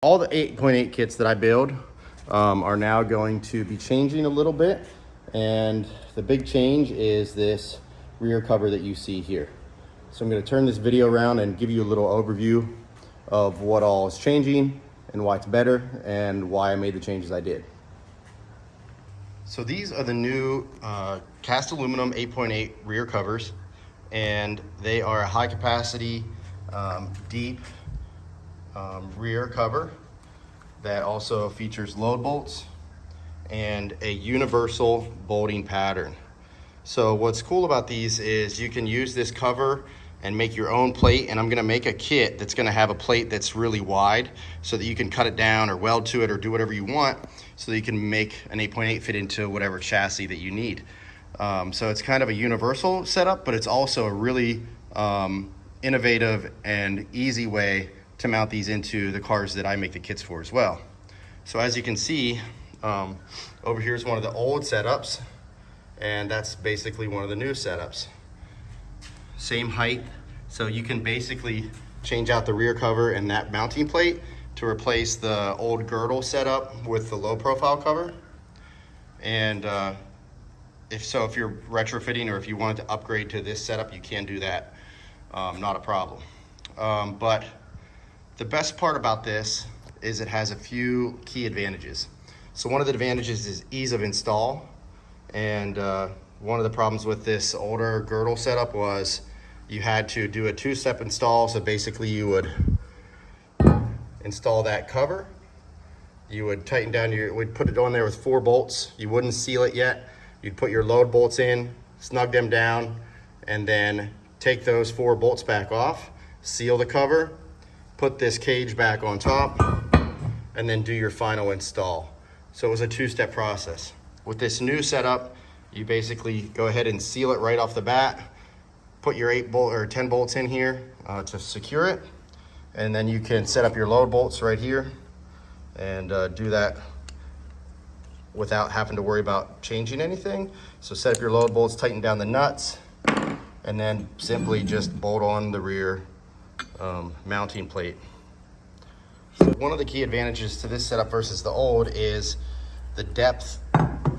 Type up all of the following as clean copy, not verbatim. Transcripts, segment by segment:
all the 8.8 kits that I build are now going to be changing a little bit. And the big change is this rear cover that you see here. So I'm going to turn this video around and give you a little overview of what all is changing and why it's better and why I made the changes I did. So these are the new cast aluminum 8.8 rear covers, and they are a high capacity, deep rear cover that also features load bolts and a universal bolting pattern. So what's cool about these is you can use this cover and make your own plate, and I'm gonna make a kit that's gonna have a plate that's really wide so that you can cut it down or weld to it or do whatever you want so that you can make an 8.8 fit into whatever chassis that you need. So it's kind of a universal setup, but it's also a really innovative and easy way to mount these into the cars that I make the kits for as well. So as you can see, over here is one of the old setups, and that's basically one of the new setups. Same height, so you can basically change out the rear cover and that mounting plate to replace the old girdle setup with the low profile cover. And if you're retrofitting or if you wanted to upgrade to this setup, you can do that, not a problem. But the best part about this is it has a few key advantages. So one of the advantages is ease of install, and one of the problems with this older girdle setup was you had to do a two-step install. So basically you would install that cover, you would tighten down would put it on there with 4 bolts, you wouldn't seal it yet, you'd put your load bolts in, snug them down, and then take those 4 bolts back off, seal the cover, put this cage back on top, and then do your final install. So it was a 2-step process. With this new setup, you basically go ahead and seal it right off the bat, put your 8 bolt or 10 bolts in here to secure it, and then you can set up your load bolts right here and do that without having to worry about changing anything. So set up your load bolts, tighten down the nuts, and then simply just bolt on the rear mounting plate. So one of the key advantages to this setup versus the old is the depth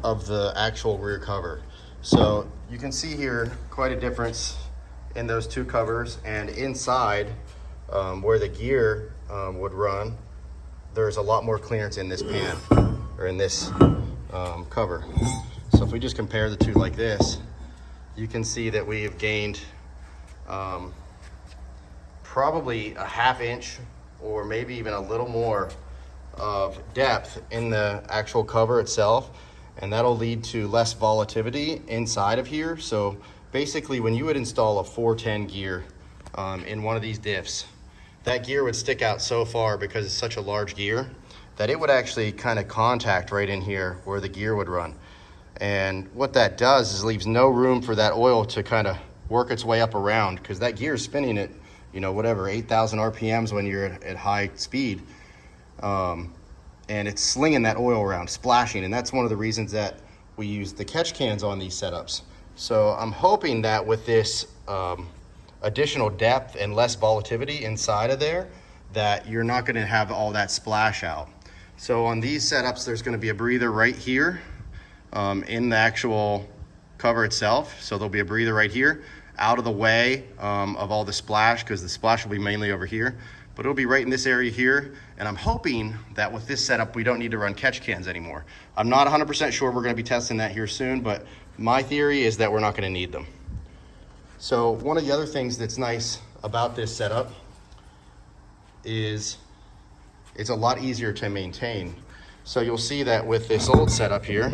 of the actual rear cover. So you can see here quite a difference in those 2 covers, and inside where the gear would run, there's a lot more clearance in this pan or in this cover. So if we just compare the 2 like this, you can see that we have gained probably a ½ inch or maybe even a little more of depth in the actual cover itself, and that'll lead to less volatility inside of here. So basically when you would install a 410 gear in one of these diffs, that gear would stick out so far because it's such a large gear that it would actually kind of contact right in here where the gear would run. And what that does is leaves no room for that oil to kind of work its way up around, because that gear is spinning at, you know, whatever, 8,000 RPMs when you're at high speed. And it's slinging that oil around, splashing. And that's one of the reasons that we use the catch cans on these setups. So I'm hoping that with this additional depth and less volatility inside of there, that you're not gonna have all that splash out. So on these setups, there's gonna be a breather right here in the actual cover itself. So there'll be a breather right here, out of the way of all the splash, because the splash will be mainly over here, but it'll be right in this area here. And I'm hoping that with this setup, we don't need to run catch cans anymore. I'm not 100% sure. We're gonna be testing that here soon, but my theory is that we're not gonna need them. So one of the other things that's nice about this setup is it's a lot easier to maintain. So you'll see that with this old setup here,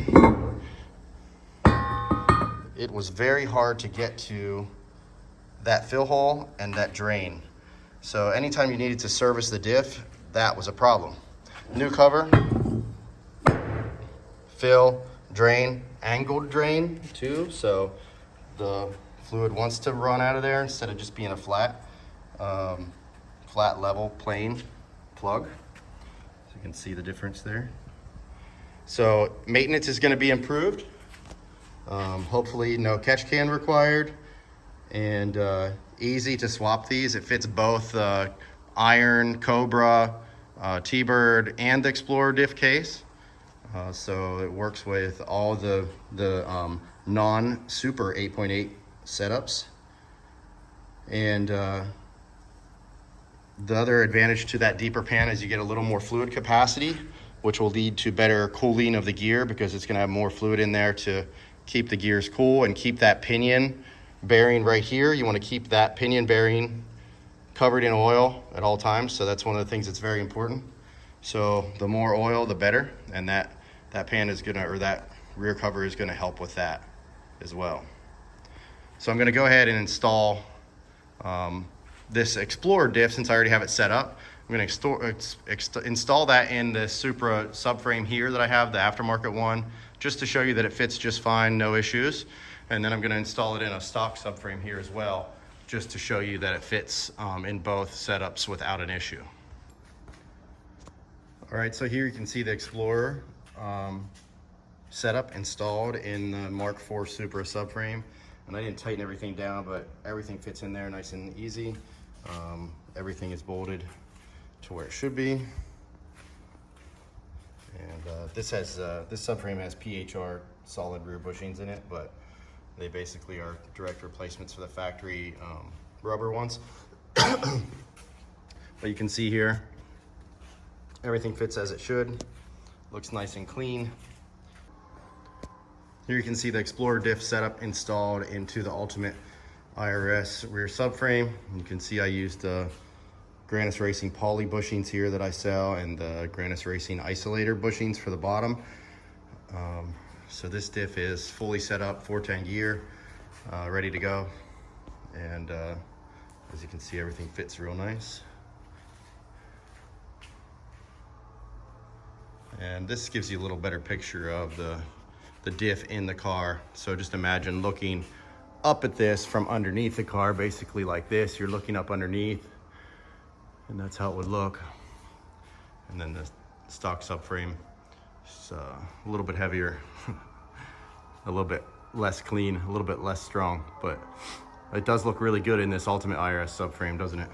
it was very hard to get to that fill hole and that drain. So anytime you needed to service the diff, that was a problem. New cover, fill, drain, angled drain too. So the fluid wants to run out of there instead of just being a flat level, plain plug. So you can see the difference there. So maintenance is gonna be improved. Hopefully no catch can required, and easy to swap these. It fits both iron, Cobra, Tbird and Explorer diff case. So it works with all the non-super 8.8 setups. And the other advantage to that deeper pan is you get a little more fluid capacity, which will lead to better cooling of the gear because it's going to have more fluid in there to keep the gears cool and keep that pinion bearing right here. You want to keep that pinion bearing covered in oil at all times. So that's one of the things that's very important. So the more oil, the better. And that pan is gonna, or that rear cover is gonna help with that as well. So I'm gonna go ahead and install this Explorer diff since I already have it set up. I'm gonna install that in the Supra subframe here that I have, the aftermarket one, just to show you that it fits just fine, no issues. And then I'm gonna install it in a stock subframe here as well, just to show you that it fits in both setups without an issue. All right, so here you can see the Explorer setup installed in the Mark IV Supra subframe. And I didn't tighten everything down, but everything fits in there nice and easy. Everything is bolted to where it should be. And this subframe has PHR solid rear bushings in it, but they basically are direct replacements for the factory rubber ones. But you can see here, everything fits as it should. Looks nice and clean. Here you can see the Explorer diff setup installed into the Ultimate IRS rear subframe. You can see I used Grannas Racing poly bushings here that I sell and the Grannas Racing isolator bushings for the bottom. So this diff is fully set up, 410 gear, ready to go. And as you can see, everything fits real nice. And this gives you a little better picture of the diff in the car. So just imagine looking up at this from underneath the car, basically like this. You're looking up underneath, and that's how it would look. And then the stock subframe is a little bit heavier, a little bit less clean, a little bit less strong, but it does look really good in this Ultimate IRS subframe, doesn't it?